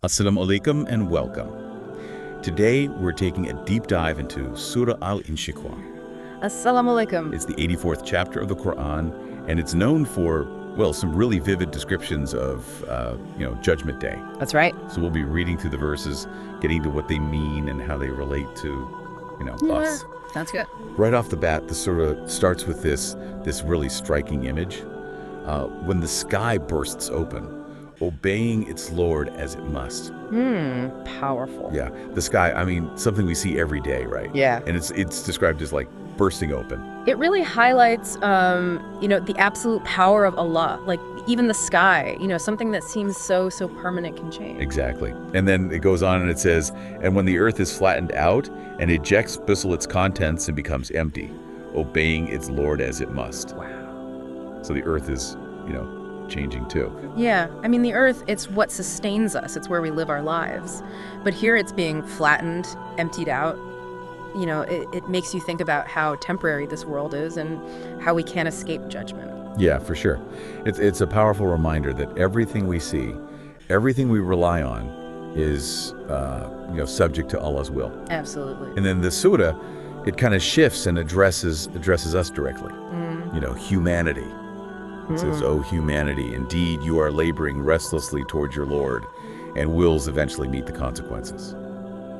Assalamu alaikum and welcome. Today we're taking a deep dive into Surah Al-Inshiqâq. Assalamu alaikum. It's the 84th chapter of the Quran, and it's known for, well, some really vivid descriptions of, Judgment Day. That's right. So we'll be reading through the verses, getting to what they mean and how they relate to, us. Sounds good. Right off the bat, the surah starts with this really striking image. When the sky bursts open, obeying its Lord as it must. Powerful. Yeah, the sky, something we see every day, right? Yeah. And it's described as like bursting open. It really highlights, the absolute power of Allah. Like even the sky, something that seems so permanent can change. Exactly. And then it goes on and it says, and when the earth is flattened out and ejects its contents and becomes empty, obeying its Lord as it must. Wow. So the earth is, changing too. Yeah. The earth, it's what sustains us. It's where we live our lives. But here it's being flattened, emptied out. It makes you think about how temporary this world is and how we can't escape judgment. Yeah, for sure. It's a powerful reminder that everything we see, everything we rely on is, subject to Allah's will. Absolutely. And then the surah, it kind of shifts and addresses us directly. Humanity. It says, "O humanity, indeed you are laboring restlessly towards your Lord, and wills eventually meet the consequences."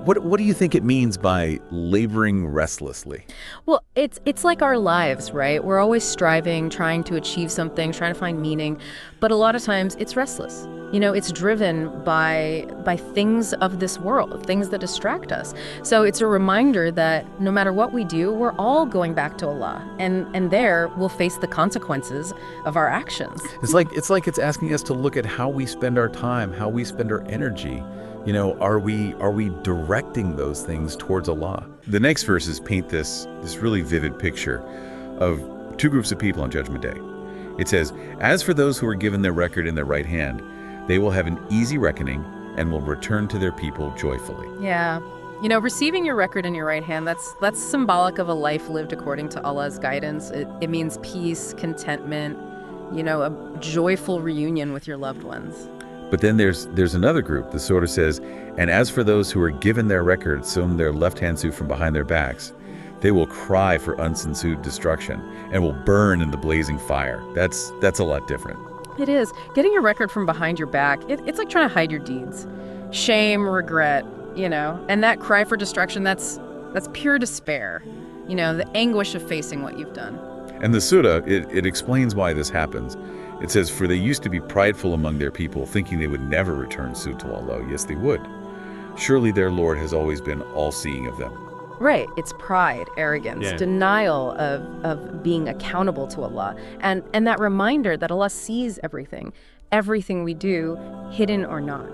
What do you think it means by laboring restlessly? Well, it's like our lives, right? We're always striving, trying to achieve something, trying to find meaning, but a lot of times it's restless. It's driven by things of this world, things that distract us. So it's a reminder that no matter what we do, we're all going back to Allah, and there we'll face the consequences of our actions. It's like asking us to look at how we spend our time, how we spend our energy. Are we directing those things towards Allah? The next verses paint this really vivid picture of two groups of people on Judgment Day. It says, "As for those who are given their record in their right hand, they will have an easy reckoning and will return to their people joyfully." Yeah. Receiving your record in your right hand, that's symbolic of a life lived according to Allah's guidance. It means peace, contentment, a joyful reunion with your loved ones. But then there's another group. The surah says, "And as for those who are given their record sewn their left hand suit from behind their backs, they will cry for uncensored destruction and will burn in the blazing fire." That's a lot different. It is. Getting your record from behind your back, it's like trying to hide your deeds. Shame, regret, and that cry for destruction, that's pure despair. The anguish of facing what you've done. And the surah, it explains why this happens. It says, "For they used to be prideful among their people, thinking they would never return suit to Allah." Yes, they would. "Surely their Lord has always been all-seeing of them." Right. It's pride, arrogance, denial of being accountable to Allah. And that reminder that Allah sees everything we do, hidden or not,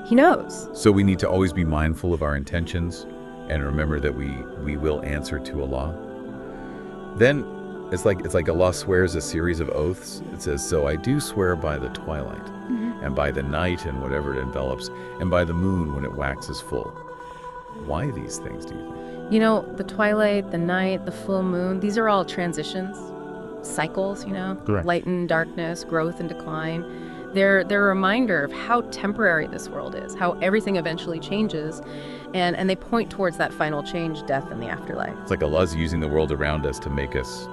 He knows. So we need to always be mindful of our intentions and remember that we will answer to Allah. Then it's like Allah swears a series of oaths. It says, "So I do swear by the twilight, and by the night and whatever it envelops, and by the moon when it waxes full." Why these things, do you think? The twilight, the night, the full moon, these are all transitions, cycles, Correct. Light and darkness, growth and decline. They're a reminder of how temporary this world is, how everything eventually changes, and they point towards that final change, death, and the afterlife. It's like Allah's using the world around us to make us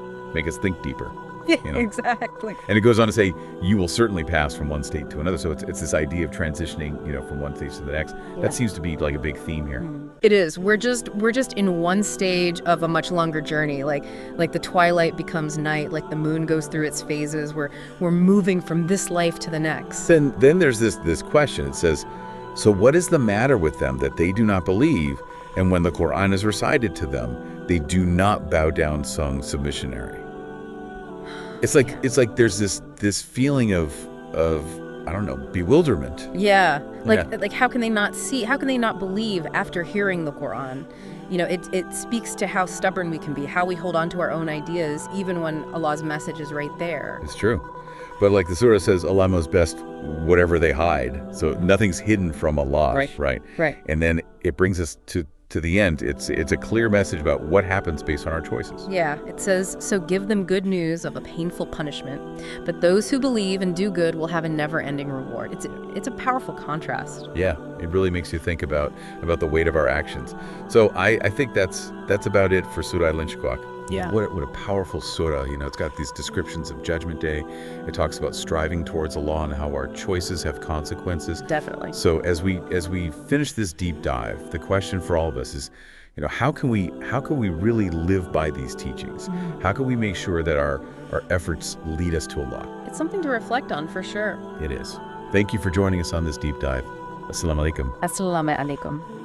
think deeper. Exactly. And it goes on to say, "You will certainly pass from one state to another." So it's this idea of transitioning, from one stage to the next. Yeah. That seems to be like a big theme here. It is. We're just in one stage of a much longer journey. Like the twilight becomes night, like the moon goes through its phases. We're moving from this life to the next. Then there's this question. It says, "So what is the matter with them that they do not believe, and when the Quran is recited to them, they do not bow down sung submissionary?" It's like there's this feeling of I don't know, bewilderment. Yeah. Like how can they not see? How can they not believe after hearing the Quran? It speaks to how stubborn we can be, how we hold on to our own ideas, even when Allah's message is right there. It's true. But like the surah says, Allah knows best whatever they hide. So nothing's hidden from Allah. Right. And then it brings us to to the end, it's a clear message about what happens based on our choices. Yeah, it says, so give them good news of a painful punishment, but those who believe and do good will have a never-ending reward. It's a powerful contrast. Yeah, it really makes you think about the weight of our actions. So I think that's about it for Surah Al-Inshiqâq. Yeah. What a powerful surah. You know, it's got these descriptions of Judgment Day. It talks about striving towards Allah and how our choices have consequences. Definitely. So as we finish this deep dive, the question for all of us is, you know, how can we really live by these teachings? How can we make sure that our efforts lead us to Allah? It's something to reflect on for sure. It is. Thank you for joining us on this deep dive. Assalamu alaikum. Assalamu alaikum.